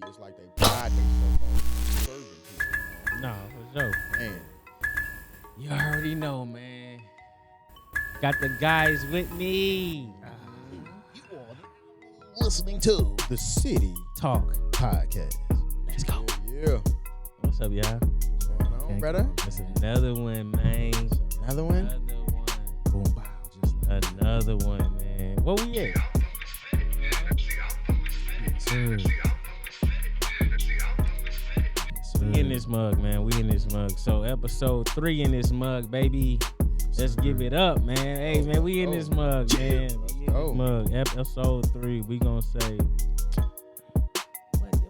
It's like they pride themselves on serving people, No, for sure. man. You already know, man. Got the guys with me. You are listening to the City Talk. Podcast. Let's go. Yeah. What's up, y'all? What's going on, brother? That's another one, man. Another one? Another one. Boom, bow. Just like Another one, man. Where we at? yes, sir. Yes, sir. We in this mug, man. We in this mug. So episode 3 in this mug, baby. Let's give it up, man. Hey, man, we in this mug, man. We in this mug. Episode 3. We gonna say,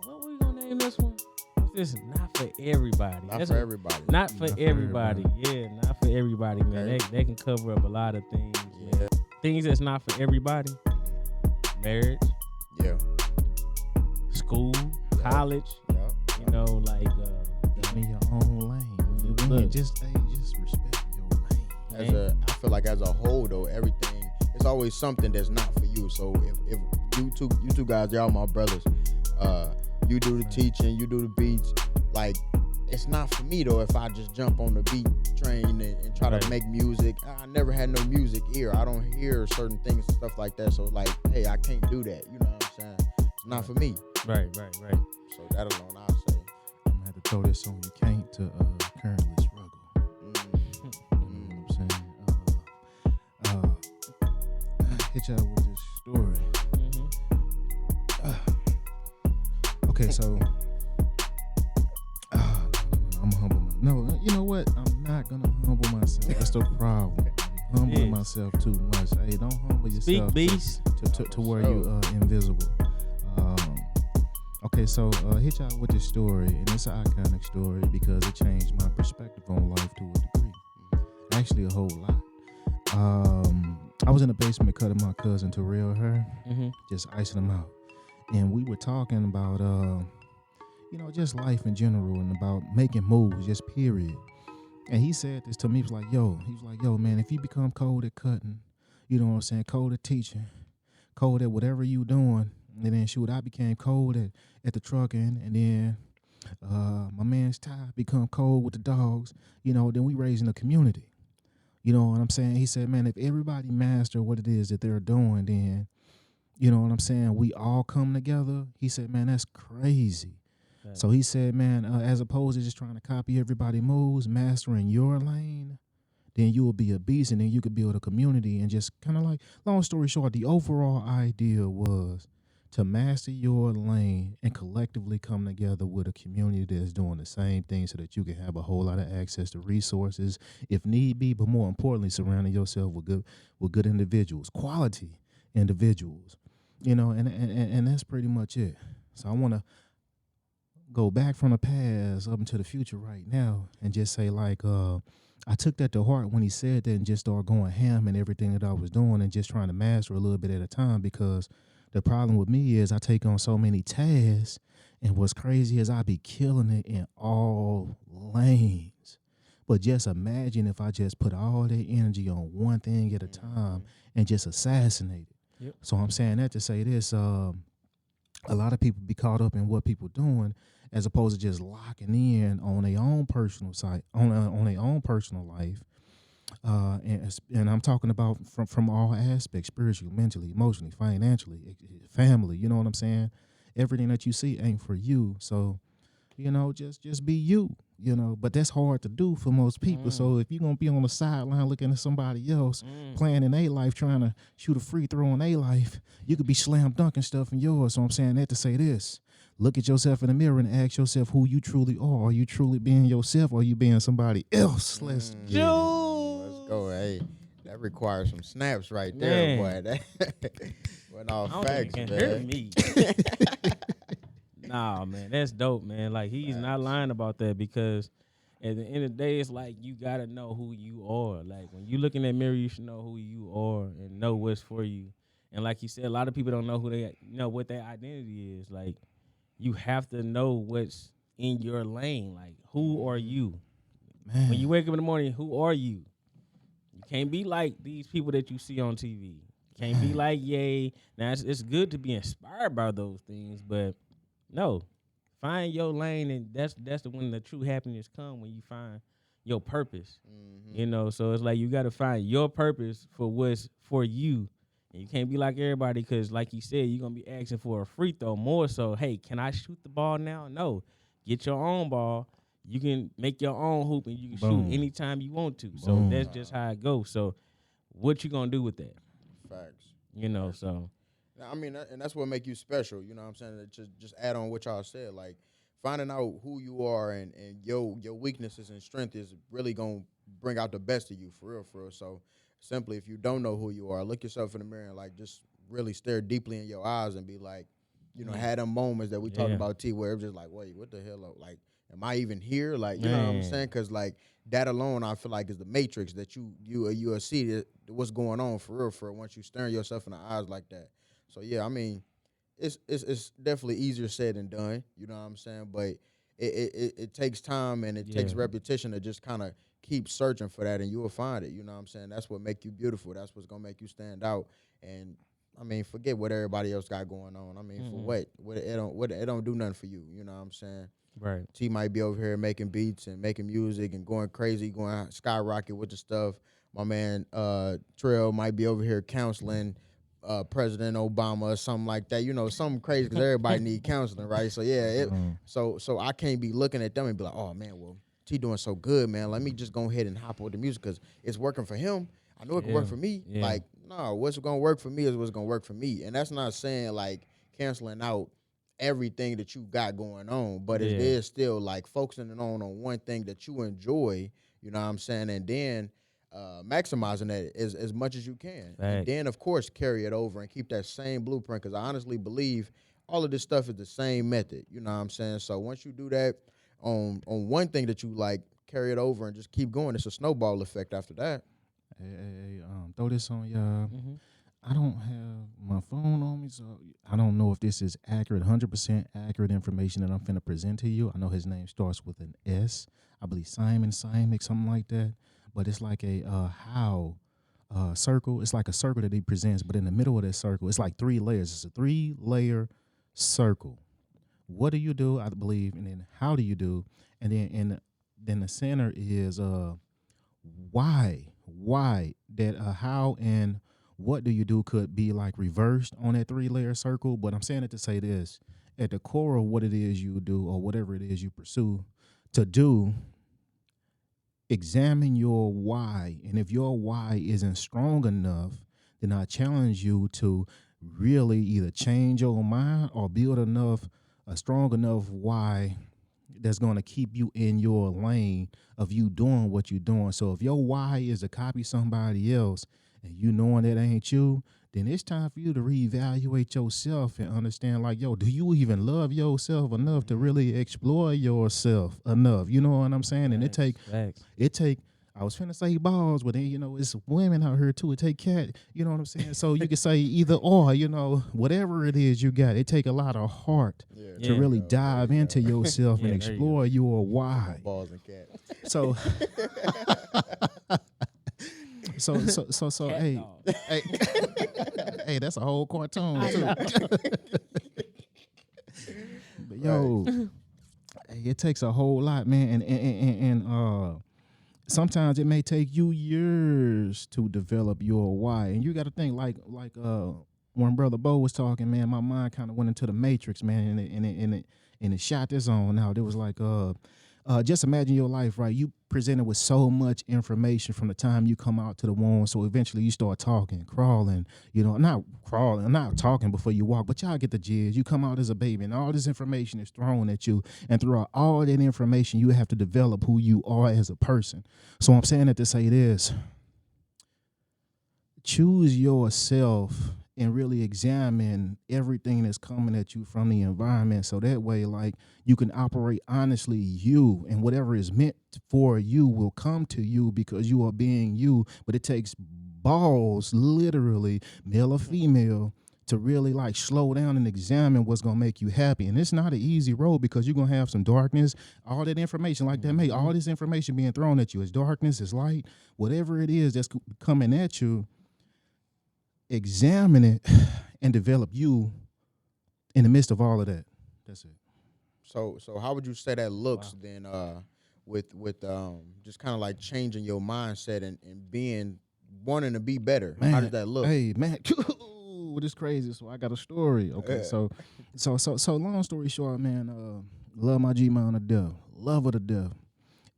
what we gonna name this one? This is not for everybody. Not for everybody. Not for everybody. Yeah, not for everybody, man. Okay. They can cover up a lot of things. Yeah. Man. Things that's not for everybody. Marriage, Yeah. school, college. Yeah. You know, like in your own lane. You Look. win. Just respect your lane. I feel like as a whole though, everything it's always something that's not for you. So if you two guys, y'all my brothers, you do the teaching, you do the beats, like it's not for me though if I just jump on the beat train and try Right. to make music. I never had no music ear. I don't hear certain things and stuff like that. So like, hey, I can't do that. You know what I'm saying? It's not for me. right. So that alone I'll say. I'm gonna have to throw this on you, Can't, to currently struggle. You know what I'm saying? Hit y'all with this story. Okay, so I'm humble. No, you know what? I'm not gonna humble myself. That's the problem. Humbling Yes. myself too much. Hey, don't humble Speak, yourself beast. to where you invisible. Okay, so hit y'all with this story, and it's an iconic story because it changed my perspective on life to a degree. Actually, a whole lot. I was in the basement cutting my cousin Terrell hair, just icing him out, and we were talking about just life in general and about making moves, just period. And he said this to me. He was like, yo, man, if you become cold at cutting, you know what I'm saying, cold at teaching, cold at whatever you doing, and then shoot, I became cold at the trucking, and then my man's Ty become cold with the dogs, then we raising a community. You know what I'm saying? He said, man, if everybody master what it is that they're doing, then, you know what I'm saying, we all come together. He said, man, that's crazy. Right. So he said, man, as opposed to just trying to copy everybody moves, mastering your lane, then you will be a beast, and then you could build a community. And just kind of like, long story short, the overall idea was to master your lane and collectively come together with a community that's doing the same thing so that you can have a whole lot of access to resources if need be, but more importantly, surrounding yourself with good individuals, quality individuals, and that's pretty much it. So I want to go back from the past up into the future right now and just say, like, I took that to heart when he said that and just started going ham in everything that I was doing and just trying to master a little bit at a time, because the problem with me is I take on so many tasks, and what's crazy is I be killing it in all lanes. But just imagine if I just put all that energy on one thing at a time and just assassinate it. Yep. So I'm saying that to say this, a lot of people be caught up in what people doing as opposed to just locking in on their own personal site, on their own personal life. And I'm talking about from all aspects: spiritually, mentally, emotionally, financially, family. You know what I'm saying? Everything that you see ain't for you. So, just be you. But that's hard to do for most people. So if you're gonna be on the sideline looking at somebody else playing in their life, trying to shoot a free throw in their life, you could be slam dunking stuff in yours. So I'm saying that to say this: look at yourself in the mirror and ask yourself who you truly are. Are you truly being yourself, or are you being somebody else? Let's get it. Let's go. Hey, that requires some snaps right there, boy. That went all I don't facts, think man. you can hear me. Nah, man, that's dope, man. Like, he's not lying about that, because at the end of the day, it's like you gotta know who you are. Like, when you look in that mirror, you should know who you are and know what's for you. And like you said, a lot of people don't know what their identity is. Like, you have to know what's in your lane. Like, who are you? Man. When you wake up in the morning, who are you? You can't be like these people that you see on TV. You can't be like Ye. Now, it's good to be inspired by those things, but no, find your lane, and that's the when the true happiness come, when you find your purpose. You know, so it's like you got to find your purpose for what's for you. And you can't be like everybody, because like you said, you're going to be asking for a free throw more so. Hey, can I shoot the ball now? No. Get your own ball. You can make your own hoop, and you can Boom. shoot anytime you want to. So Boom. that's just how it goes. So what you going to do with that? Facts. You know, so. I mean, and that's what make you special. You know what I'm saying? Just add on what y'all said. Like, finding out who you are and your weaknesses and strength is really going to bring out the best of you, for real, for real. So simply, if you don't know who you are, look yourself in the mirror and, like, just really stare deeply in your eyes and be like, you know, had them moments that we talked about, T, where it was just like, wait, what the hell? Like, am I even here? Like, you know what I'm saying? Because, like, that alone, I feel like, is the matrix that you'll see what's going on, for real, for real, once you staring yourself in the eyes like that. So, yeah, I mean, it's definitely easier said than done, you know what I'm saying? But it takes time, and it takes repetition to just kind of keep searching for that, and you will find it, you know what I'm saying? That's what make you beautiful. That's what's going to make you stand out. And, I mean, forget what everybody else got going on. I mean, for what? It don't do nothing for you, you know what I'm saying? Right. T might be over here making beats and making music and going crazy, going skyrocket with the stuff. My man Trail might be over here counseling President Obama or something like that. You know, something crazy, because everybody need counseling, right? So yeah, so I can't be looking at them and be like, oh man, well, T doing so good, man. Let me just go ahead and hop with the music because it's working for him. I know it can work for me. Yeah. Like, no, what's gonna work for me is what's gonna work for me, and that's not saying like canceling out everything that you got going on, but it is still like focusing on one thing that you enjoy, you know what I'm saying, and then maximizing that as much as you can. And then, of course, carry it over and keep that same blueprint, because I honestly believe all of this stuff is the same method, you know what I'm saying? So once you do that on one thing that you like, carry it over and just keep going. It's a snowball effect after that. Hey, throw this on y'all. I don't have my phone on me, so I don't know if this is accurate, 100% accurate information that I'm finna present to you. I know his name starts with an S. I believe Simon, something like that. But it's like a circle. It's like a circle that he presents, but in the middle of that circle, it's like 3 layers. It's a 3-layer circle. What do you do, I believe, and then how do you do? And then the center is why that how and what do you do could be like reversed on that 3-layer circle. But I'm saying it to say this: at the core of what it is you do, or whatever it is you pursue to do, examine your why. And if your why isn't strong enough, then I challenge you to really either change your mind or build a strong enough why that's going to keep you in your lane of you doing what you're doing. So if your why is to copy somebody else and you knowing that ain't you, then it's time for you to reevaluate yourself and understand, like, yo, do you even love yourself enough to really explore yourself enough? You know what I'm saying? And it take, I was finna say balls, but then, you know, it's women out here too. It take cat, you know what I'm saying? So you can say either or, you know, whatever it is you got, it take a lot of heart to really dive into yourself and explore your why. Balls and cat. So, so hey, that's a whole cartoon too. But yo, hey, it takes a whole lot, man, and sometimes it may take you years to develop your why. And you got to think like when Brother Bo was talking, man, my mind kind of went into the matrix, man, and it shot this on out. It was like just imagine your life, right? You presented with so much information from the time you come out to the womb. So eventually you start talking, crawling, you know, not talking before you walk, but y'all get the gist. You come out as a baby and all this information is thrown at you. And throughout all that information, you have to develop who you are as a person. So I'm saying it to say this: choose yourself and really examine everything that's coming at you from the environment, so that way, like, you can operate honestly you, and whatever is meant for you will come to you because you are being you. But it takes balls, literally, male or female, to really like slow down and examine what's going to make you happy. And it's not an easy road, because you're going to have some darkness, all that information like that, all this information being thrown at you. It's darkness, it's light, whatever it is that's coming at you. Examine it and develop you in the midst of all of that. That's it. So how would you say that looks then? With just kind of like changing your mindset and being wanting to be better. Man, How does that look? Hey, man, what is crazy? So I got a story. Okay, Yeah. so long story short, man, love my G man to death, love her to death,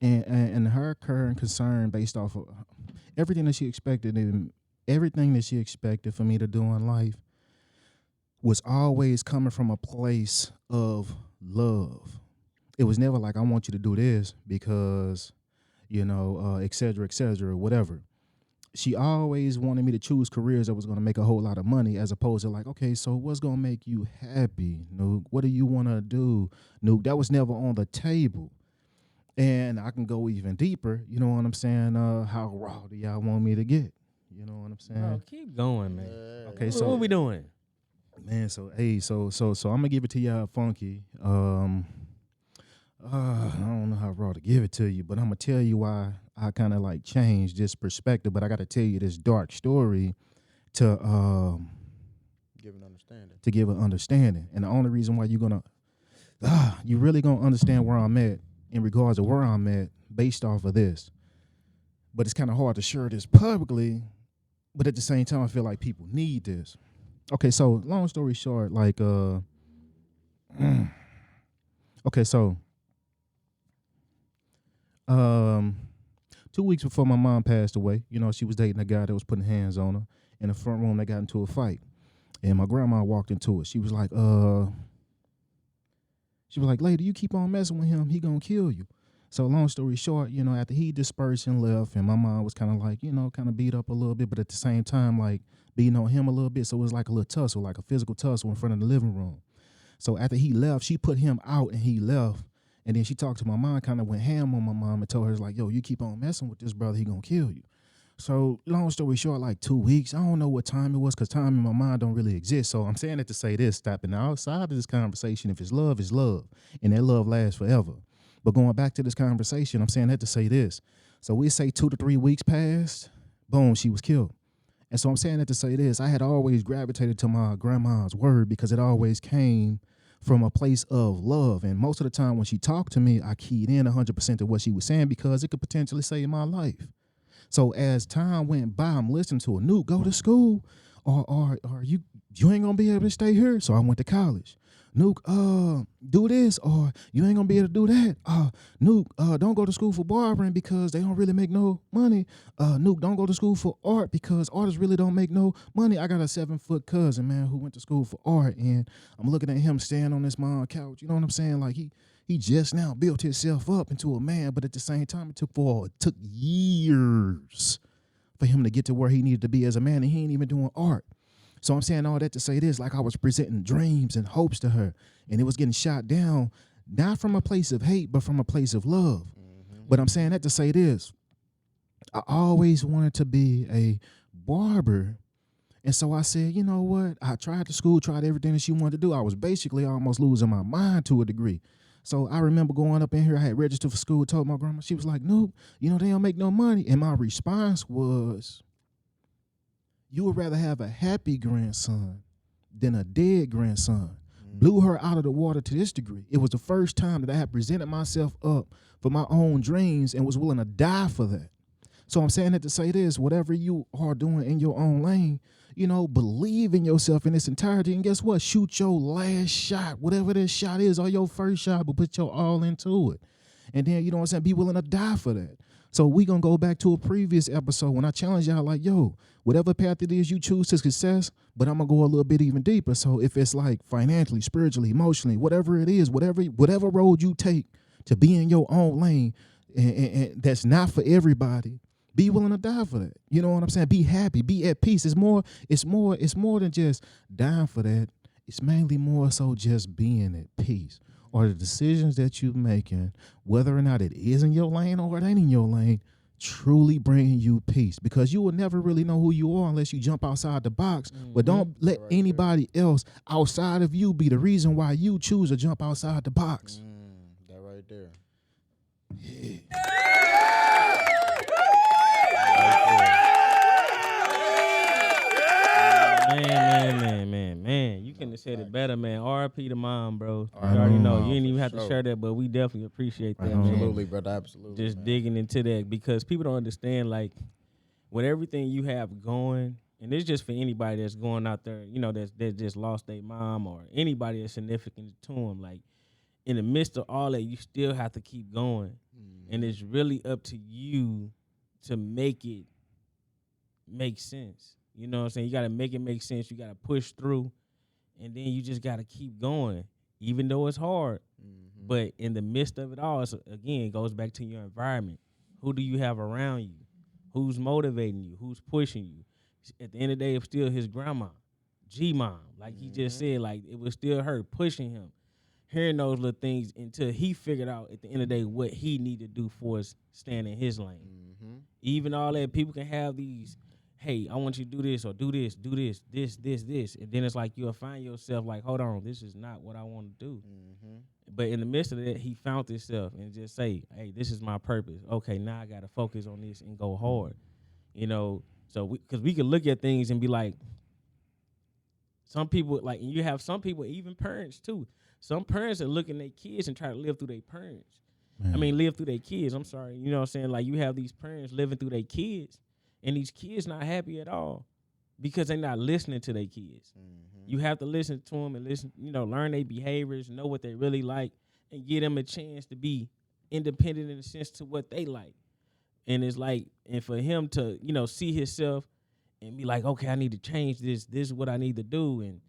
and her current concern based off of everything that she expected and everything that she expected for me to do in life was always coming from a place of love. It was never like I want you to do this because, et cetera, whatever. She always wanted me to choose careers that was going to make a whole lot of money as opposed to like, okay, so what's going to make you happy, Nuke? What do you want to do, Nuke? That was never on the table. And I can go even deeper, you know what I'm saying? How raw do y'all want me to get? You know what I'm saying? Bro, keep going, man. Okay, What so we doing? man, so I'm gonna give it to y'all funky. I don't know how raw to give it to you, but I'm gonna tell you why I kind of like changed this perspective. But I got to tell you this dark story to Give an understanding. to give an understanding. And the only reason why you really gonna understand where I'm at in regards to where I'm at based off of this. But it's kind of hard to share this publicly. But at the same time, I feel like people need this. Okay, so long story short, like okay, so 2 weeks before my mom passed away, she was dating a guy that was putting hands on her. In the front room, they got into a fight. And my grandma walked into it. She was like, lady, you keep on messing with him, he gonna kill you. So long story short, after he dispersed and left, and my mom was kind of like, kind of beat up a little bit, but at the same time, like beating on him a little bit. So it was like a little tussle, like a physical tussle in front of the living room. So after he left, she put him out and he left. And then she talked to my mom, kind of went ham on my mom and told her, like, yo, you keep on messing with this brother, he gonna kill you. So long story short, like 2 weeks, I don't know what time it was because time in my mind don't really exist. So I'm saying it to say this, stepping outside of this conversation, if it's love, it's love. And that love lasts forever. But going back to this conversation, I'm saying that to say this. So we say 2 to 3 weeks passed, boom, she was killed. And so I'm saying that to say this. I had always gravitated to my grandma's word because it always came from a place of love. And most of the time when she talked to me, I keyed in 100% to what she was saying because it could potentially save my life. So as time went by, I'm listening to a Nuke, go to school or you ain't gonna be able to stay here. So I went to college. Nuke, do this, or you ain't gonna be able to do that. Nuke, don't go to school for barbering because they don't really make no money. Nuke, don't go to school for art because artists really don't make no money. I got a 7-foot cousin, man, who went to school for art, and I'm looking at him standing on this mom couch. You know what I'm saying? Like he just now built himself up into a man, but at the same time, it took years for him to get to where he needed to be as a man, and he ain't even doing art. So I'm saying all that to say this, like I was presenting dreams and hopes to her, and it was getting shot down, not from a place of hate, but from a place of love. Mm-hmm. But I'm saying that to say this, I always wanted to be a barber. And so I said, you know what? I tried the school, tried everything that she wanted to do. I was basically almost losing my mind to a degree. So I remember going up in here, I had registered for school, told my grandma, she was like, no, they don't make no money. And my response was, you would rather have a happy grandson than a dead grandson. Mm-hmm. Blew her out of the water to this degree. It was the first time that I had presented myself up for my own dreams and was willing to die for that. So I'm saying that to say this, whatever you are doing in your own lane, believe in yourself in its entirety. And guess what? Shoot your last shot, whatever this shot is, or your first shot, but put your all into it. And then, be willing to die for that. So we going to go back to a previous episode when I challenge y'all like, yo, whatever path it is you choose to success, but I'm going to go a little bit even deeper. So if it's like financially, spiritually, emotionally, whatever it is, whatever road you take to be in your own lane, and that's not for everybody, be willing to die for that. You know what I'm saying? Be happy, be at peace. It's more than just dying for that. It's mainly more so just being at peace. Or the decisions that you're making, whether or not it is in your lane or it ain't in your lane, truly bringing you peace. Because you will never really know who you are unless you jump outside the box. Mm-hmm. But don't let anybody else outside of you be the reason why you choose to jump outside the box. That right there. Yeah. Man. Man, you couldn't have said it better, man. R.I.P. to mom, bro. You Right already on. know. You For didn't even have to sure. share that, but we definitely appreciate that, Right on. man. Absolutely, brother. Absolutely. Just man. digging into that because people don't understand, like, with everything you have going, and it's just for anybody that's going out there, you know, that just lost their mom or anybody that's significant to them. Like, in the midst of all that, you still have to keep going. And it's really up to you to make it make sense. You know what I'm saying? You got to make it make sense. You got to push through, and then you just got to keep going, even though it's hard. But in the midst of it all, again, it goes back to your environment. Who do you have around you? Who's motivating you? Who's pushing you? At the end of the day, it's still his grandma, G-mom. Like he just said, like it was still her pushing him, hearing those little things until he figured out at the end of the day what he needed to do for us staying in his lane. Even all that, people can have these, hey, I want you to do this or do this, this. And then it's like you'll find yourself like, hold on, this is not what I want to do. But in the midst of that, he found himself and just say, hey, this is my purpose. Okay, now I got to focus on this and go hard. You know, so because we can look at things and be like, some people, like, and you have some people, even parents too. Some parents are looking at their kids and try to live through their parents. Live through their kids. I'm sorry. You know what I'm saying? Like, you have these parents living through their kids, and these kids not happy at all because they're not listening to their kids. You have to listen to them and listen, you know, learn their behaviors, know what they really like, and give them a chance to be independent in the sense to what they like. And it's like, and for him to, you know, see himself and be like, okay, I need to change this. This is what I need to do. And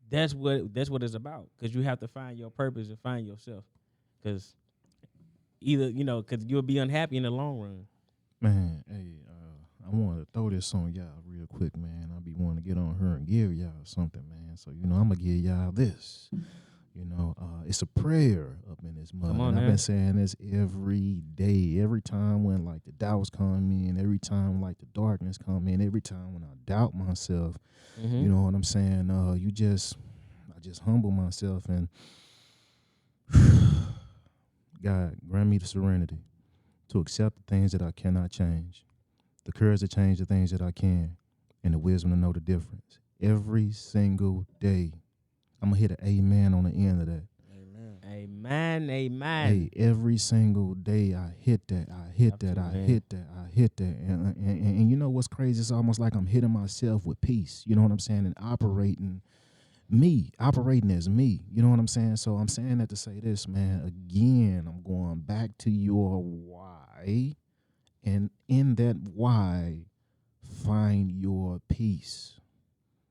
that's what it's about. Because you have to find your purpose and find yourself. Because either, you know, because you'll be unhappy in the long run. Man, hey, I want to throw this on y'all real quick, man. I be wanting to get on her and give y'all something, man. So, you know, I'm going to give y'all this. You know, it's a prayer up in this mother. I've been saying this every day, every time when, like, the doubts come in, every time, like, the darkness come in, every time when I doubt myself, you know what I'm saying? I just humble myself and God, grant me the serenity to accept the things that I cannot change, the courage to change the things that I can, and the wisdom to know the difference. Every single day, I'm going to hit an amen on the end of that. Amen. Hey, every single day I hit that, I hit that. And you know what's crazy? It's almost like I'm hitting myself with peace. You know what I'm saying? And operating as me. You know what I'm saying? So I'm saying that to say this, man. Again, I'm going back to your why. And in that why, find your peace.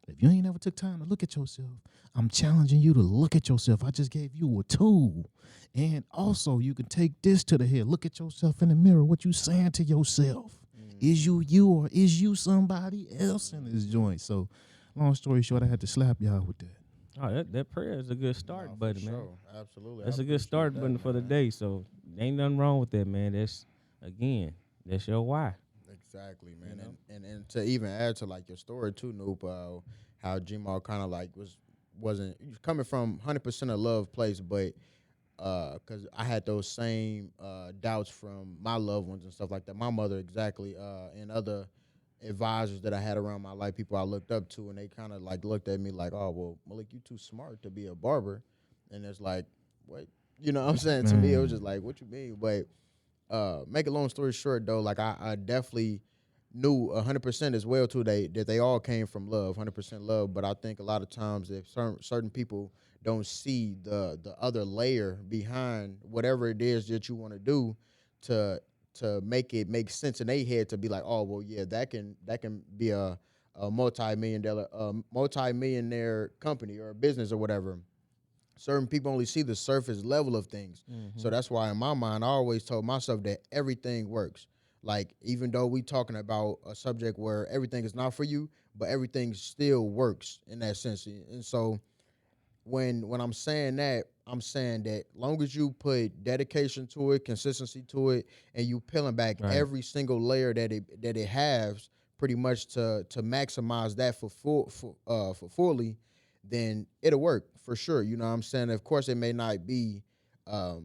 If you ain't ever took time to look at yourself, I'm challenging you to look at yourself. I just gave you a tool. And also, you can take this to the head. Look at yourself in the mirror. What you saying to yourself? Is you or is you somebody else in this joint? So, long story short, I had to slap y'all with that. Oh, that prayer is a good start button, man. Sure. Absolutely. That's a good start button for the day. So, ain't nothing wrong with that, man. That's your why. Exactly, man. You know? And to even add to like your story too, Noop, how G-Mal kind of like wasn't coming from 100% of love place, but because I had those same doubts from my loved ones and stuff like that. My mother, exactly, and other advisors that I had around my life, people I looked up to, and they kind of like looked at me like, "Oh, well, Malik, you too smart to be a barber," and it's like, "What?" You know what I'm saying? To me, it was just like, "What you mean?" But make a long story short, though, like I definitely knew 100% as well too that they all came from love, 100% love. But I think a lot of times if certain people don't see the other layer behind whatever it is that you want to do to make it make sense in their head to be like, oh well, yeah, that can be a multi-millionaire company or a business or whatever. Certain people only see the surface level of things. So that's why in my mind, I always told myself that everything works. Like, even though we talking about a subject where everything is not for you, but everything still works in that sense. And so when I'm saying that, I'm saying that long as you put dedication to it, consistency to it, and you peeling back every single layer that it has pretty much to maximize that for fully, then it'll work for sure. You know what I'm saying? Of course, it may not be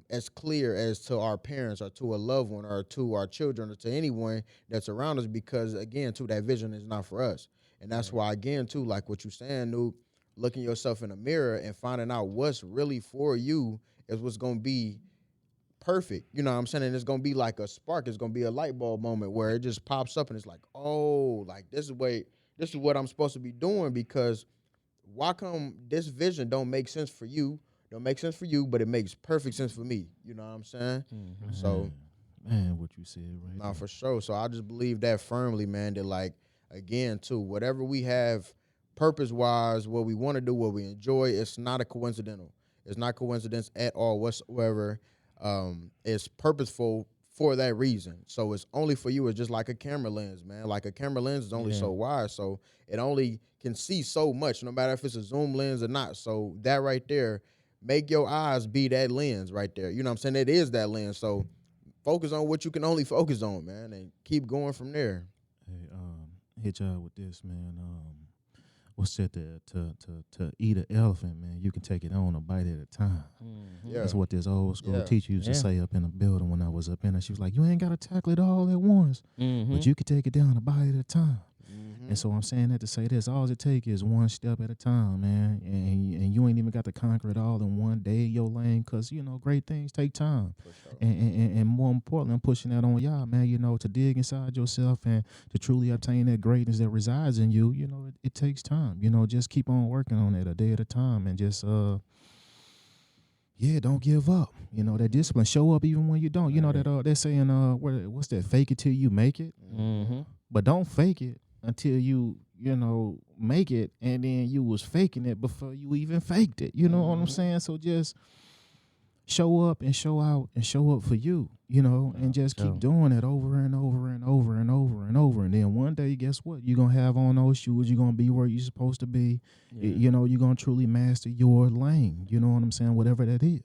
as clear as to our parents or to a loved one or to our children or to anyone that's around us, because again, too, that vision is not for us. And that's why, again, too, like what you're saying, Noob, looking yourself in the mirror and finding out what's really for you is what's gonna be perfect. You know what I'm saying? And it's gonna be like a spark. It's gonna be a light bulb moment where it just pops up and it's like, oh, like this is what I'm supposed to be doing, because why come this vision don't make sense for you? Don't make sense for you, but it makes perfect sense for me. You know what I'm saying? Mm-hmm. So, man, what you said right nah, there. for sure. So I just believe that firmly, man, that like, again, too, whatever we have purpose wise, what we want to do, what we enjoy, it's not a coincidental. It's not coincidence at all whatsoever. It's purposeful for that reason. So it's only for you. It's just like a camera lens, man. Like a camera lens is only so wide, so it only can see so much, no matter if it's a zoom lens or not. So that right there, make your eyes be that lens right there. You know what I'm saying? It is that lens. So focus on what you can only focus on, man, and keep going from there. Hey, hit y'all with this, man. What's that? To eat an elephant, man, you can take it on a bite at a time. Mm-hmm. Yeah. That's what this old school Yeah. teacher used to Yeah. say up in the building when I was up in there. She was like, you ain't got to tackle it all at once, Mm-hmm. but you can take it down a bite at a time. Mm-hmm. And so I'm saying that to say this, all it take is one step at a time, man. And you ain't even got to conquer it all in one day in your lane, because, you know, great things take time. For sure. And more importantly, I'm pushing that on y'all, man, you know, to dig inside yourself and to truly obtain that greatness that resides in you, you know, it takes time. You know, just keep on working on it a day at a time, and just, don't give up. You know, that discipline, show up even when you don't. You know, that they're saying, what's that, fake it till you make it? Mm-hmm. But don't fake it until you know, make it, and then you was faking it before you even faked it. You know what I'm saying? So just show up and show out and show up for you, you know, and just keep doing it over and over and over and over and over. And then one day, guess what? You're going to have on those shoes. You're going to be where you're supposed to be. You know, you're going to truly master your lane. You know what I'm saying? Whatever that is.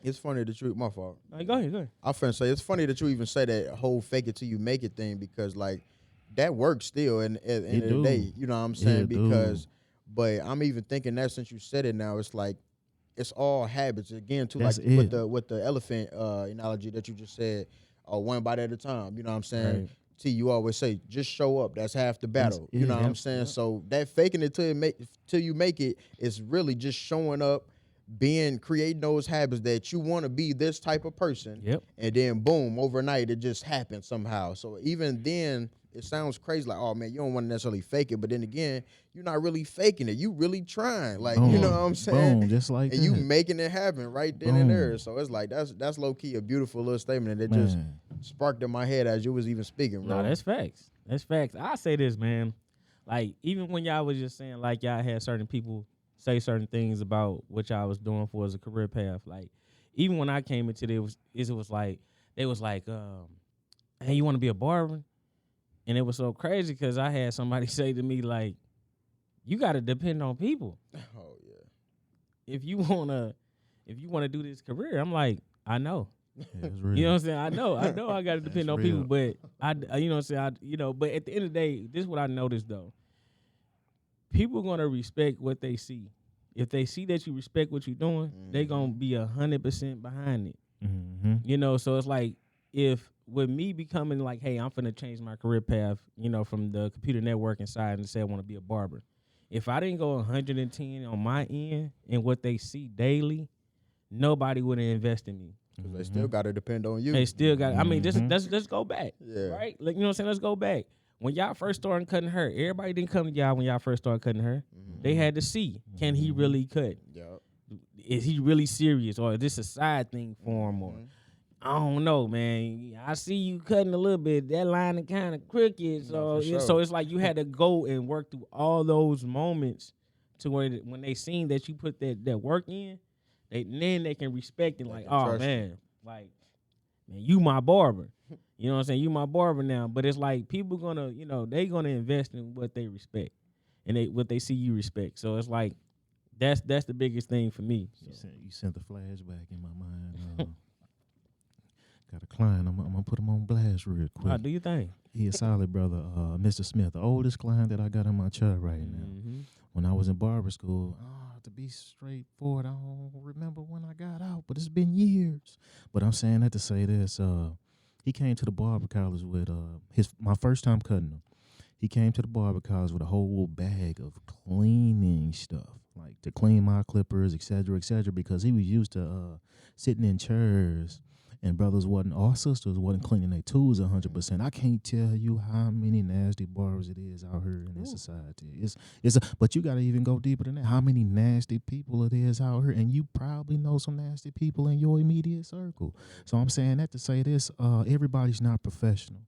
It's funny that you, my fault. Right, go ahead. I'm finna say, it's funny that you even say that whole fake it till you make it thing, because like that works still in the end of the day. You know what I'm saying? Because, but I'm even thinking that since you said it now, it's like, it's all habits again too. That's like it. with the elephant analogy that you just said, one bite at a time. You know what I'm saying? Right. T, you always say, just show up. That's half the battle. That's You know it. what I'm saying? So that faking it till you make it is really just showing up, creating those habits that you want to be this type of person. Yep. And then boom, overnight it just happens somehow. So even then, it sounds crazy, like, oh man, you don't want to necessarily fake it, but then again, you're not really faking it. You really trying, like, you know what I'm saying? Boom, just like And that. you making it happen right then and there. Boom. So it's like that's low key a beautiful little statement, and it just sparked in my head as you was even speaking, bro. No, that's facts. That's facts. I say this, man. Like, even when y'all was just saying, like, y'all had certain people say certain things about what y'all was doing for as a career path. Like, even when I came into it was like, they was like, hey, you want to be a barber? And it was so crazy because I had somebody say to me, like, you got to depend on people. Oh yeah. If you wanna do this career, I'm like, I know. Yeah, it's real. You know what I'm saying? I know I got to depend That's on people, real. but you know what I'm saying? But at the end of the day, this is what I noticed though. People gonna respect what they see. If they see that you respect what you're doing, they gonna be 100% behind it. Mm-hmm. You know, so it's like, if with me becoming like, hey, I'm finna change my career path, you know, from the computer networking side and say I want to be a barber. If I didn't go 110 on my end and what they see daily, nobody would invest in me. Because they still got to depend on you. They still got. I mean, let's go back. Yeah. Right. Like, you know what I'm saying? Let's go back. When y'all first started cutting hair, everybody didn't come to y'all when y'all first started cutting hair. They had to see, can he really cut? Yep. Is he really serious, or is this a side thing for him? Or I don't know, man. I see you cutting a little bit. That line is kind of crooked, so for sure. so it's like you had to go and work through all those moments to where when they seen that you put that work in, then they can respect it. Like, can oh trust man, like, man, you my barber. You know what I'm saying? You my barber now. But it's like people gonna, you know, they gonna invest in what they respect and what they see you respect. So it's like that's the biggest thing for me. So. You sent the flashback in my mind. Got a client. I'm gonna put him on blast real quick. Do you think? He a solid brother, Mr. Smith, the oldest client that I got in my chair right now. Mm-hmm. When I was in barber school, to be straightforward, I don't remember when I got out, but it's been years. But I'm saying that to say this. He came to the barber college with my first time cutting him. He came to the barber college with a whole bag of cleaning stuff. like to clean my clippers, et cetera, because he was used to sitting in chairs and brothers wasn't, or sisters wasn't cleaning their tools 100%. I can't tell you how many nasty barbers it is out here in this society. But you got to even go deeper than that. How many nasty people it is out here, and you probably know some nasty people in your immediate circle. So I'm saying that to say this: everybody's not professional,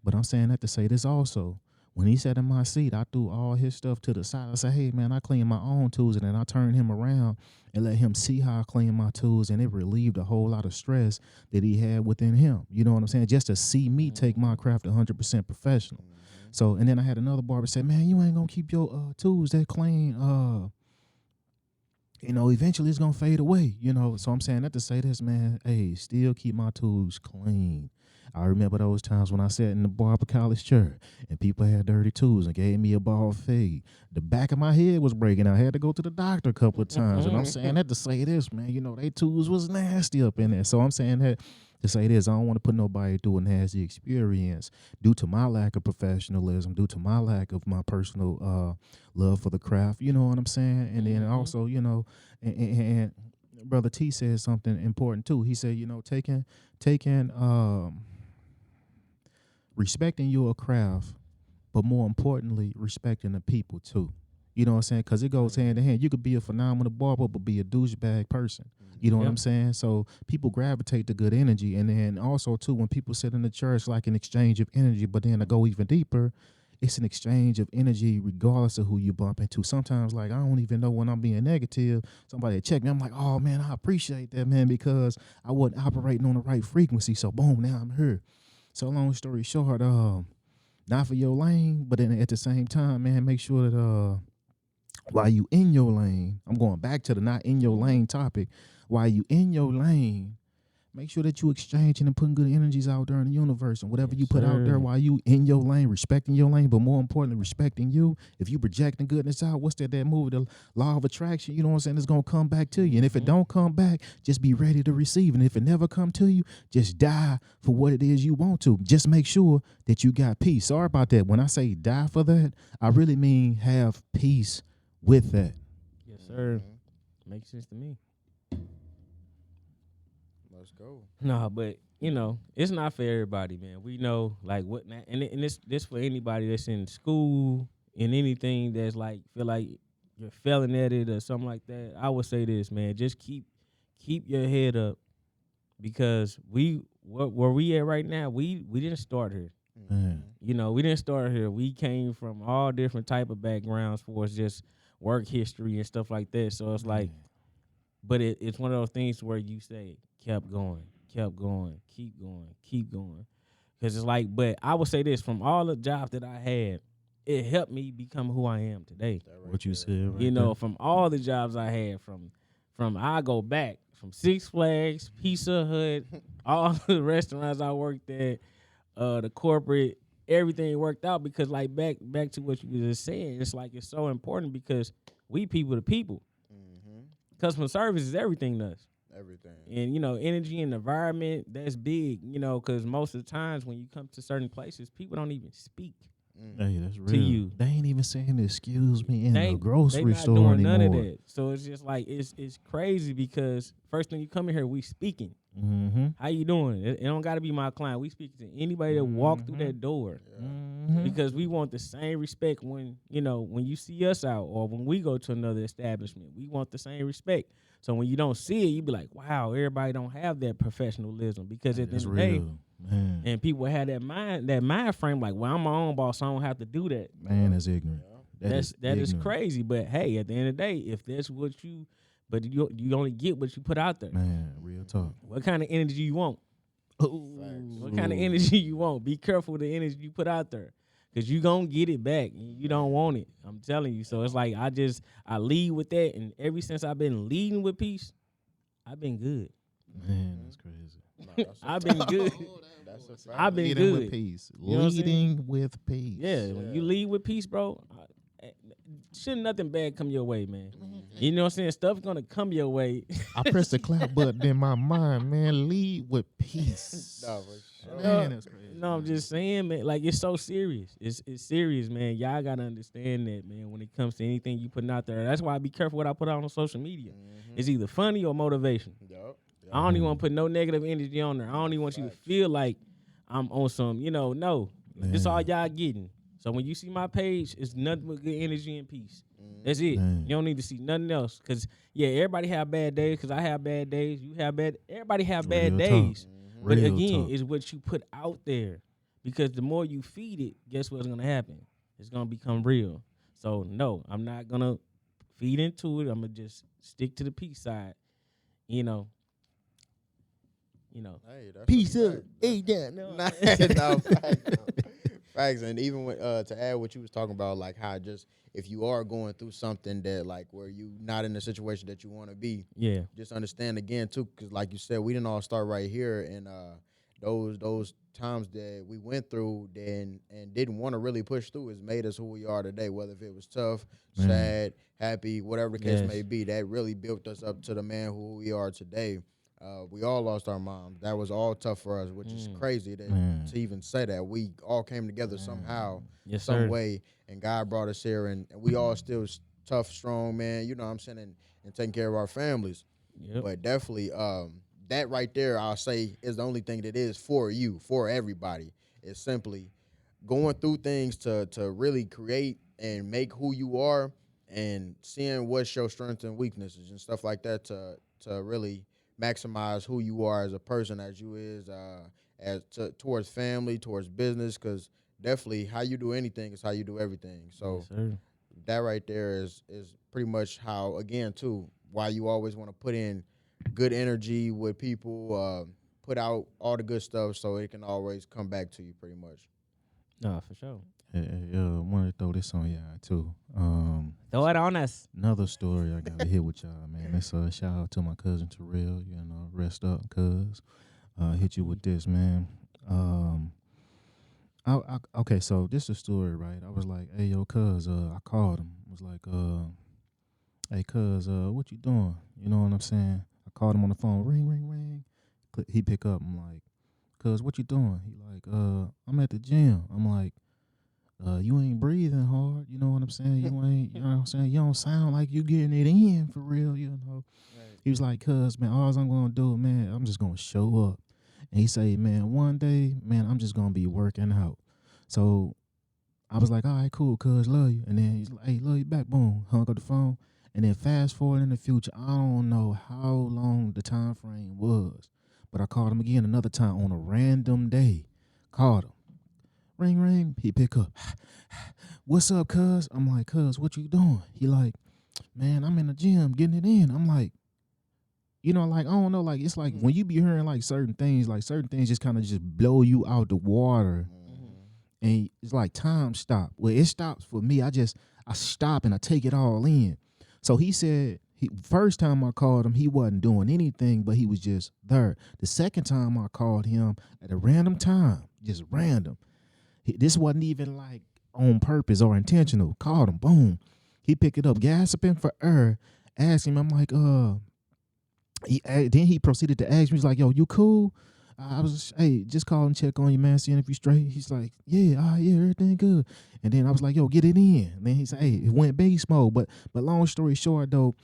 but I'm saying that to say this also. When he sat in my seat, I threw all his stuff to the side. I said, hey, man, I clean my own tools. And then I turned him around and let him see how I clean my tools. And it relieved a whole lot of stress that he had within him. You know what I'm saying? Just to see me take my craft 100% professional. So, and then I had another barber say, man, you ain't going to keep your tools that clean. Eventually it's going to fade away. So I'm saying that to say this, man, hey, still keep my tools clean. I remember those times when I sat in the barber college chair and people had dirty tools and gave me a bald fade. The back of my head was breaking. I had to go to the doctor a couple of times. And I'm saying that to say this, man, they tools was nasty up in there. So I'm saying that to say this, I don't want to put nobody through a nasty experience due to my lack of professionalism, due to my lack of my personal love for the craft. You know what I'm saying? And then also, and Brother T said something important too. He said, taking respecting your craft, but more importantly, respecting the people too. You know what I'm saying? Because it goes hand in hand. You could be a phenomenal barber, but be a douchebag person. You know what I'm saying? So people gravitate to good energy. And then also, too, when people sit in the church, like an exchange of energy, but then to go even deeper, it's an exchange of energy regardless of who you bump into. Sometimes, like, I don't even know when I'm being negative. Somebody check me. I'm like, oh, man, I appreciate that, man, because I wasn't operating on the right frequency. So, boom, now I'm here. So long story short, not for your lane, but then at the same time, man, make sure that while you in your lane, I'm going back to the not in your lane topic. While you in your lane, make sure that you exchanging and putting good energies out there in the universe, and whatever you put out there while you in your lane, respecting your lane, but more importantly, respecting you. If you projecting goodness out, what's that movie, the law of attraction? You know what I'm saying? It's gonna come back to you. And if it don't come back, just be ready to receive. And if it never come to you, just die for what it is you want to. Just make sure that you got peace. Sorry about that. When I say die for that, I really mean have peace with that. Yes, sir. Makes sense to me. Let's go. No, but it's not for everybody, man. We know like what, and this for anybody that's in school and anything that's like feel like you're failing at it or something like that. I would say this, man. Just keep your head up, because where we at right now, we didn't start here. We didn't start here. We came from all different type of backgrounds for us, just work history and stuff like that. So it's like, but it's one of those things where you say, kept going, keep going. Because it's like, but I would say this, from all the jobs that I had, it helped me become who I am today. What you said, right? From all the jobs I had, from I go back, from Six Flags, Pizza Hut, all the restaurants I worked at, the corporate, everything worked out because, like, back to what you were just saying, it's like it's so important because we people to people. Customer service is everything to us. Everything. And, energy and environment, that's big, because most of the times when you come to certain places, people don't even speak Hey, that's real. to you. They ain't even saying excuse me in the They grocery not store doing anymore. none of that. So it's just like, it's crazy because first thing you come in here, we speaking. How you doing? It don't got to be my client. We speak to anybody that walk through that door because we want the same respect when you see us out or when we go to another establishment. We want the same respect. So when you don't see it, you be like, wow, everybody don't have that professionalism because at the end of the day, and people have that mind frame like, well, I'm my own boss, so I don't have to do that. Man, that's ignorant. That is crazy. But hey, at the end of the day, if that's what you only get what you put out there. Man, real talk. What kind of energy you want? What kind of energy you want? Be careful with the energy you put out there, because you going to get it back. You don't want it. I'm telling you. So it's like I lead with that, and ever since I've been leading with peace, I've been good. Man, that's crazy. I've been good. That's a fact. I've been Leading good. with peace. You know what I'm Leading with peace. Yeah, when you lead with peace, bro, shouldn't nothing bad come your way, man. You know what I'm saying? Stuff's going to come your way. I pressed the clap button in my mind, man. Lead with peace. No, for sure. Man, that's crazy. No, I'm just saying, man. Like it's so serious. It's serious, man. Y'all gotta understand that, man. When it comes to anything you putting out there, that's why I be careful what I put out on social media. It's either funny or motivation. Yup. I don't even want to put no negative energy on there. I don't even want you to feel like I'm on some, no. This all y'all getting. So when you see my page, it's nothing but good energy and peace. That's it. Man. You don't need to see nothing else. Cause everybody have bad days. Cause I have bad days. You have bad. Everybody have bad Real days. talk. But Real again, talk. it's what you put out there. Because the more you feed it, guess what's gonna happen? It's gonna become real. So no, I'm not gonna feed into it. I'm gonna just stick to the peace side. Hey, that's Peace a up. fact. Hey, down. No. No, facts. Facts. And even when, to add what you was talking about, like how just if you are going through something that like where you not in the situation that you want to be, Yeah. just understand again too, because like you said, we didn't all start right here, and those times that we went through then and didn't want to really push through has made us who we are today. Whether if it was tough, Man. sad, happy, whatever the case Yes. may be, that really built us up to the man who we are today. We all lost our moms. That was all tough for us, which is crazy Man. to even say that. We all came together somehow, Yes, some sir. way, and God brought us here, and we all still tough, strong, man. You know what I'm saying, and taking care of our families. Yep. But definitely, that right there, I'll say, is the only thing that is for you, for everybody. It's simply going through things to really create and make who you are, and seeing what's your strengths and weaknesses and stuff like that to really maximize who you are as a person, as you is towards family, towards business, because definitely how you do anything is how you do everything. So Yes, sir. that right there is pretty much how, again, too, why you always want to put in good energy with people, put out all the good stuff so it can always come back to you pretty much. No, for sure. I want to throw this on y'all too. Throw it on us. Another story I gotta hit with y'all, man. It's a shout out to my cousin Terrell. Rest up, cuz. Hit you with this, man. Okay, so this is a story, right? I was like, hey, yo, cuz, I called him. I was like, hey, cuz, what you doing? You know what I'm saying? I called him on the phone, ring, ring, ring. He pick up. I'm like, cuz, what you doing? He like, I'm at the gym. I'm like, you ain't breathing hard. You know what I'm saying? You ain't, you know what I'm saying? You don't sound like you getting it in for real, you know? Right. He was like, cuz, man, all I'm going to do, man, I'm just going to show up. And he say, man, one day, man, I'm just going to be working out. So I was like, all right, cool, cuz, love you. And then he's like, hey, love you back, boom, hung up the phone. And then fast forward in the future, I don't know how long the time frame was, but I called him again another time on a random day. Called him. Ring, ring. He pick up. What's up, cuz? I'm like, cuz, what you doing? He like, man, I'm in the gym getting it in. I'm like, like, I don't know, like, it's like when you be hearing like certain things just kind of just blow you out the water. And it's like time stop. Well, it stops for me. I stop and I take it all in. So he said, first time I called him, he wasn't doing anything, but he was just there. The second time I called him at a random time, just random. This wasn't even like on purpose or intentional. Called him, boom. He picked it up, gasping for air. Asked him, I'm like, then he proceeded to ask me, he's like, yo, you cool? I was, hey, just call and check on you, man, seeing if you straight. He's like, yeah, everything good. And then I was like, yo, get it in. And then he said, hey, it went beast mode. But long story short, though,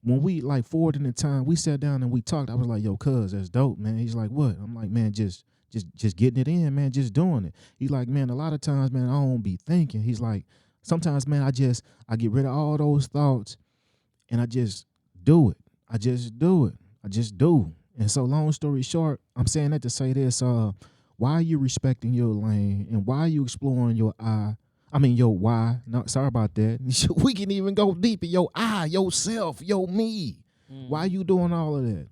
when we like forward in the time, we sat down and we talked. I was like, yo, cuz, that's dope, man. He's like, what? I'm like, man, just getting it in, man, just doing it. He's like, man, a lot of times, man, I don't be thinking. He's like, sometimes, man, I get rid of all those thoughts and I just do it. I just do. And so long story short, I'm saying that to say this, why are you respecting your lane and why are you exploring your why? No, sorry about that. We can even go deep in your I, yourself, your me. Why are you doing all of that?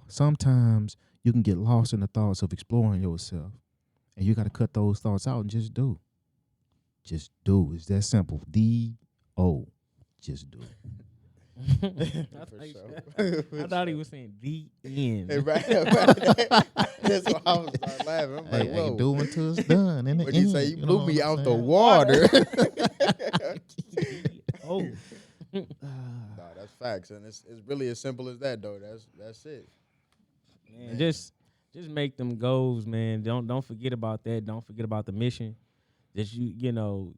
Sometimes you can get lost in the thoughts of exploring yourself. And you got to cut those thoughts out and just do. Just do. It's that simple. D-O. Just do. I thought he was saying the end. Right. That's why I was laughing. I'm like, whoa. Do until it's done. In the What end, you say? You blew me out the saying? water. Oh. No, that's facts. And it's really as simple as that, though. That's it. Man, just make them goals, man. Don't forget about that. Don't forget about the mission that you know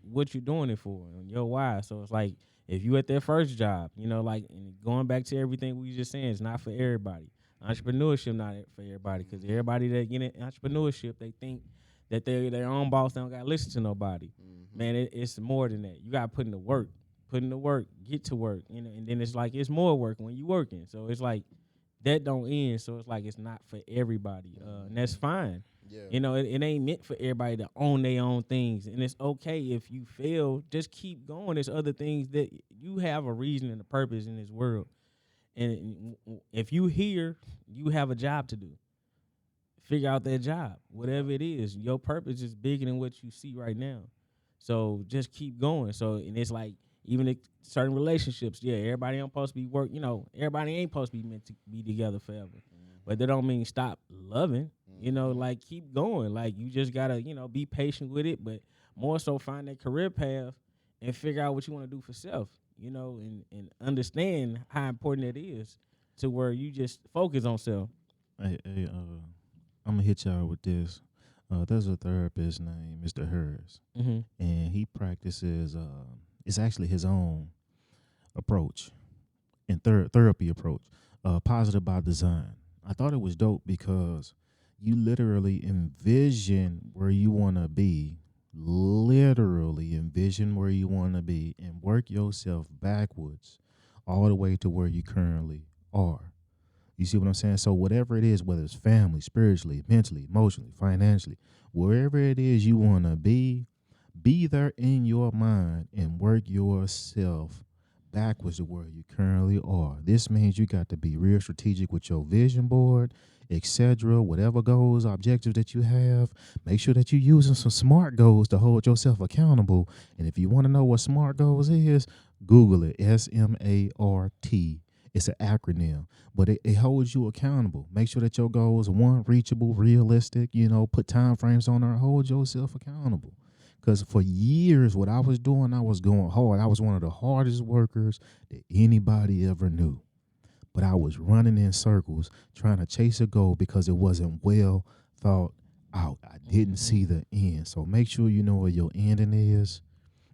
what you're doing it for and your why. So it's like if you at that first job, you know, like and going back to everything we just saying, it's not for everybody. Entrepreneurship not for everybody because everybody that get in entrepreneurship, they think that they're their own boss. They don't got to listen to nobody. Man, it's more than that. You got to put in the work, get to work, you know, and then it's like it's more work when you working. So it's like that don't end. So it's like it's not for everybody, and that's fine. Yeah. You know, it ain't meant for everybody to own their own things, and it's okay if you fail. Just keep going. There's other things that you have a reason and a purpose in this world, and if you here, you have a job to do. Figure out that job, whatever it is. Your purpose is bigger than what you see right now. So just keep going. So and it's like even in certain relationships, yeah, everybody ain't supposed to be work. You know, everybody ain't supposed to be meant to be together forever. But that don't mean stop loving. You know, like keep going. Like you just gotta, you know, be patient with it. But more so find that career path and figure out what you want to do for self. You know, and understand how important it is to where you just focus on self. Hey, I'm gonna hit y'all with this. There's a therapist named Mr. Harris, and he practices. It's actually his own approach and therapy approach, positive by design. I thought it was dope because you literally envision where you want to be, and work yourself backwards all the way to where you currently are. You see what I'm saying? So whatever it is, whether it's family, spiritually, mentally, emotionally, financially, wherever it is you want to be there in your mind and work yourself backwards to where you currently are. This means you got to be real strategic with your vision board, etc. Whatever goals, objectives that you have, make sure that you're using some SMART goals to hold yourself accountable. And if you want to know what SMART goals is, Google it, SMART. It's an acronym, but it holds you accountable. Make sure that your goals are one, reachable, realistic, you know, put time frames on there and hold yourself accountable. Because for years, what I was doing, I was going hard. I was one of the hardest workers that anybody ever knew. But I was running in circles trying to chase a goal because it wasn't well thought out. I didn't see the end. So make sure you know where your ending is.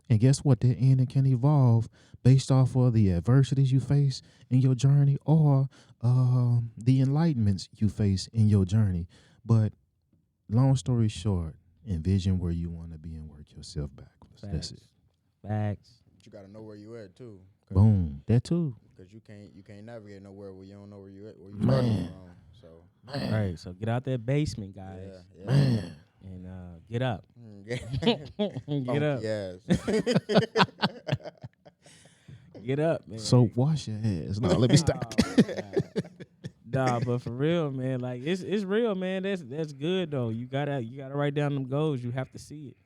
And guess what? That ending can evolve based off of the adversities you face in your journey or the enlightenments you face in your journey. But long story short, envision where you want to be and work yourself backwards. Facts. That's it. Facts. But you gotta know where you at too. Boom. That too. Because you can't navigate nowhere where you don't know where you at. Where you Man. from. So Right. So get out that basement, guys. yeah. Man. And get up. Get up. Yes. Get up, man. So wash your hands. No, let me stop. Nah, but for real, man, like it's real, man. That's good though. You gotta write down them goals. You have to see it.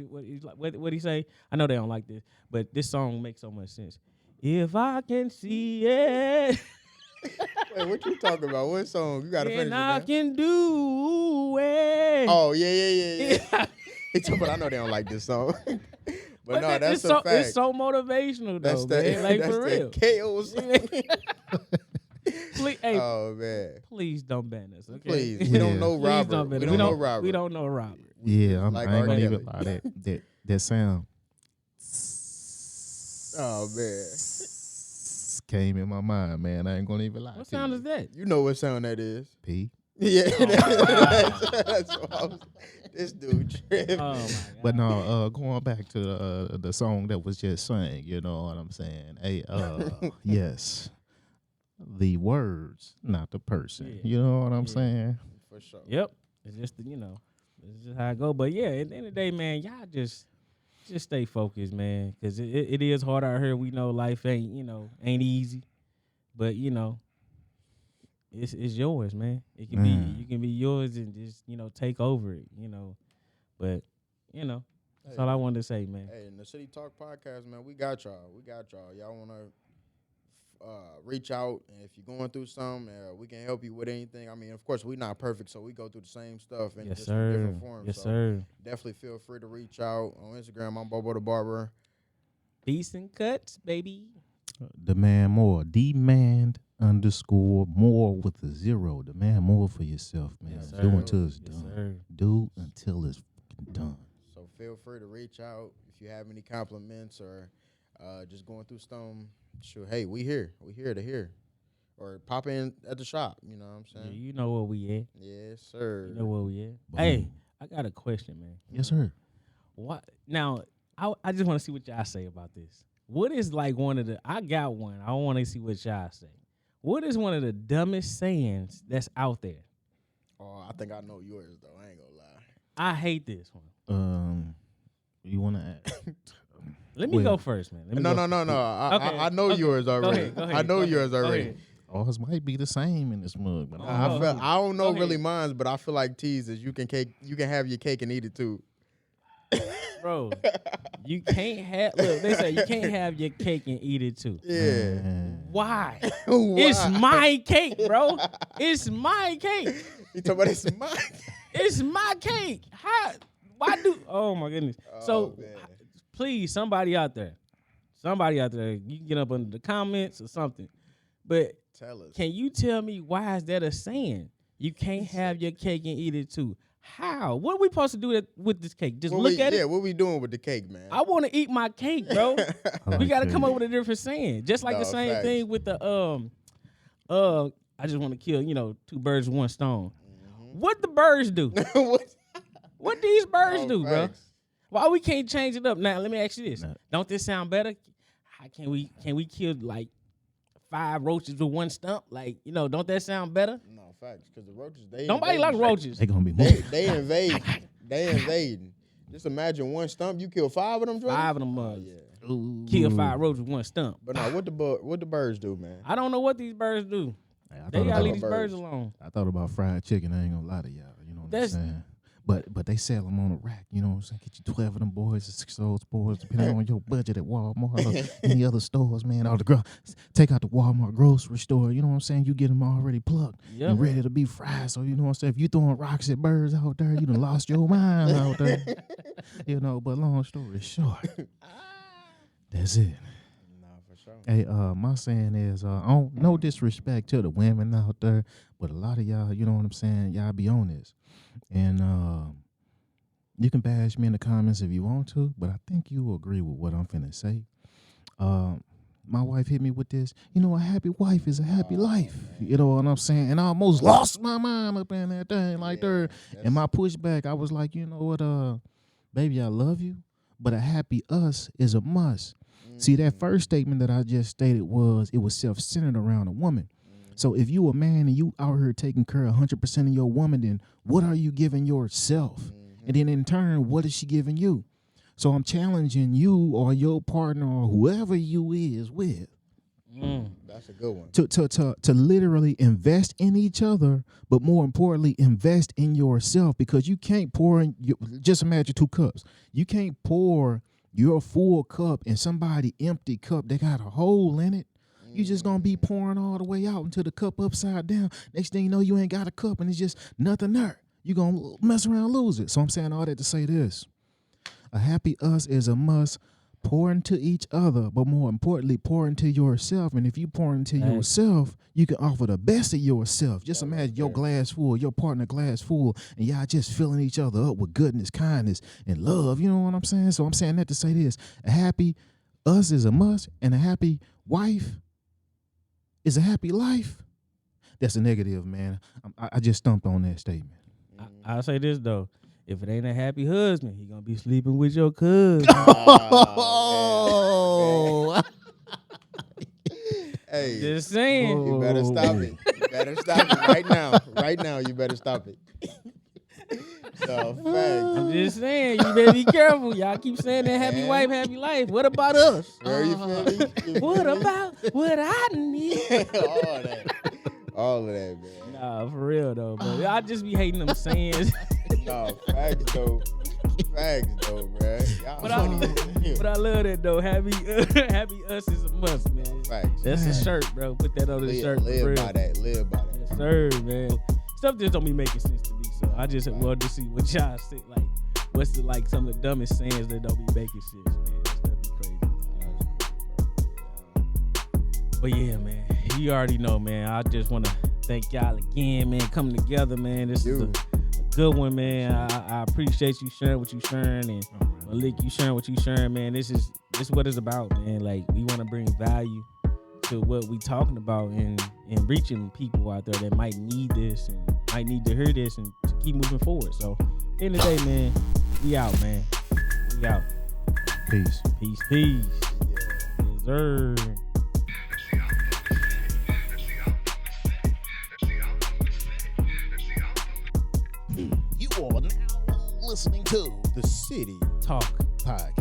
What he say? I know they don't like this, but this song makes so much sense. If I can see it, Wait, what you talking about? What song? You gotta finish then it. I Man. can do it. Oh yeah. He talking about I know they don't like this song. But no, that's a fact. It's so motivational though, man. Like that's for real. KO song. Please, hey, Oh man. please don't ban us, okay? Please. Yeah. We don't know Please Robert. don't ban We us. don't know Robert. We don't know Robert. Yeah, Like I ain't R. gonna even Kelly. lie. That sound Oh man. came in my mind, man. I ain't gonna even lie. What to sound you. is that? You know what sound that is. P. Yeah. That's what I was, this dude tripping. Oh my god. But no, going back to the song that was just sang, you know what I'm saying? Hey, yes, the words, not the person. Yeah. You know what I'm Yeah. saying? For sure. Yep. It's just it's just how I go. But yeah, at the end of the day, man, y'all just stay focused, man, because it is hard out here. We know life ain't easy, but it's yours, man. It can Man. you can be yours and just take over it, But that's all I wanted to say, man. Hey, in the City Talk podcast, man, we got y'all. Y'all want to reach out, and if you're going through something, we can help you with anything. I mean, of course, we're not perfect, so we go through the same stuff in Yes, just in sir. different forms. Yes, so sir. definitely feel free to reach out on Instagram. I'm Bobo the Barber. Decent cuts, baby. Demand more. Demand _more with a 0. Demand more for yourself, man. Yes, Do sir. until it's Yes, done. sir. Do until it's fucking done. So feel free to reach out if you have any compliments or just going through something. Sure, hey, we here to hear, or pop in at the shop. You know what I'm Yeah, saying? you know where we at. Yes, sir. You know where we at. Boom. Hey, I got a question, man. Yes, sir. What now? I just want to see what y'all say about this. What is like one of the? I got one. I want to see what y'all say. What is one of the dumbest sayings that's out there? Oh, I think I know yours though. I ain't gonna lie. I hate this one. You want to add? Let me Well, go first, man. Let me No. Okay, I know okay. yours already. Go ahead, I know go ahead, yours go already. ahead. Ours might be the same in this mug, but I don't know Go really ahead. mine's, but I feel like teases. You can have your cake and eat it too. Bro, you can't have. Look, they say you can't have your cake and eat it too. Yeah. Man. Why? Why? It's my cake, bro. It's my cake. You talking about it's mine? It's my cake. How? Why do? Oh my goodness. So, man. please, somebody out there, you can get up under the comments or something. But Tell us. can you tell me why is that a saying? You can't have your cake and eat it too. How? What are we supposed to do with this cake? Just look at Yeah, it. what we doing with the cake, man? I want to eat my cake, bro. I We like got to that. come up with a different saying. Just like No, the same facts. thing with the I just want to kill, 2 birds with one stone. What the birds do? What? What these birds No, do, bro? facts. Why we can't change it up? Now, let me ask you this. Nah. Don't this sound better? How can we kill like 5 roaches with one stump? Like, don't that sound better? No, facts. Because the roaches, they Nobody invading. like roaches. They gonna be They, moving. they invade. They invading. Just imagine one stump. You kill 5 of them. Jordan? 5 of them Oh, mugs. yeah. Kill 5 roaches with one stump. But no, what the birds do, man? I don't know what these birds do. Hey, I They thought gotta about- leave these birds. birds alone. I thought about fried chicken. I ain't gonna lie to y'all. You know what That's- I'm saying? But they sell them on a rack. You know what I'm saying? Get you 12 of them boys or 6 of those boys, depending on your budget at Walmart or any other stores, man. All the take out the Walmart grocery store. You know what I'm saying? You get them already plucked Yeah. and ready to be fried. So you know what I'm saying? If you throwing rocks at birds out there, you done lost your mind out there. But long story short, that's it. No, for sure. Hey, my saying is, no disrespect to the women out there, but a lot of y'all, you know what I'm saying, y'all be on this. And you can bash me in the comments if you want to, but I think you will agree with what I'm finna say. My wife hit me with this, a happy wife is a happy life. You know what I'm saying? And I almost lost my mind up in that thing like there. And my pushback, I was like, you know what, baby, I love you, but a happy us is a must. See, that first statement that I just stated it was self-centered around a woman. So if you a man and you out here taking care of 100% of your woman, then what are you giving yourself? And then in turn, what is she giving you? So I'm challenging you or your partner or whoever you is with That's a good one. to literally invest in each other, but more importantly, invest in yourself, because you can't pour in. Just imagine 2 cups. You can't pour your full cup in somebody empty cup that got a hole in it. You just gonna be pouring all the way out until the cup upside down. Next thing you know, you ain't got a cup and it's just nothing there. You gonna mess around and lose it. So I'm saying all that to say this. A happy us is a must. Pour into each other, but more importantly, pour into yourself. And if you pour into yourself, you can offer the best of yourself. Just imagine your glass full, your partner glass full, and y'all just filling each other up with goodness, kindness, and love. You know what I'm saying? So I'm saying that to say this. A happy us is a must, and a happy wife is a happy life. That's a negative, man. I just stumped on that statement. I'll say this though. If it ain't a happy husband, he gonna be sleeping with your cousin. Oh, Hey, Just saying. you better stop it. You better stop it right now. Right now, you better stop it. So, facts. I'm just saying, you better be careful. Y'all keep saying that happy wife, happy life. What about us? Girl, you feel me? You What feel me? about what I need? all that? All of that, man. Nah, for real though, bro. I just be hating them sayings. No, facts though. Facts though, bro. Y'all But funny. I love that though. Happy us is a must, man. Facts. That's a shirt, bro. Put that on the shirt. For Live real. by that. Live by that. Yes, sir, man. Stuff just don't be making sense to me, so I just wanted to see what y'all say. Like, what's some of the dumbest sayings that don't be making sense, man? That stuff be crazy. But yeah, man. you already know, man. I just want to thank y'all again, man. Coming together, man. This is a good one, man. I appreciate you sharing what you sharing, and Malik, you sharing what you sharing, man. This is what it's about, man. Like, we want to bring value to what we talking about and reaching people out there that might need this and might need to hear this and to keep moving forward. So, at the end of the day, man, we out, man. We out. Peace. Peace, peace. Yes, sir. You are now listening to The City Talk Podcast.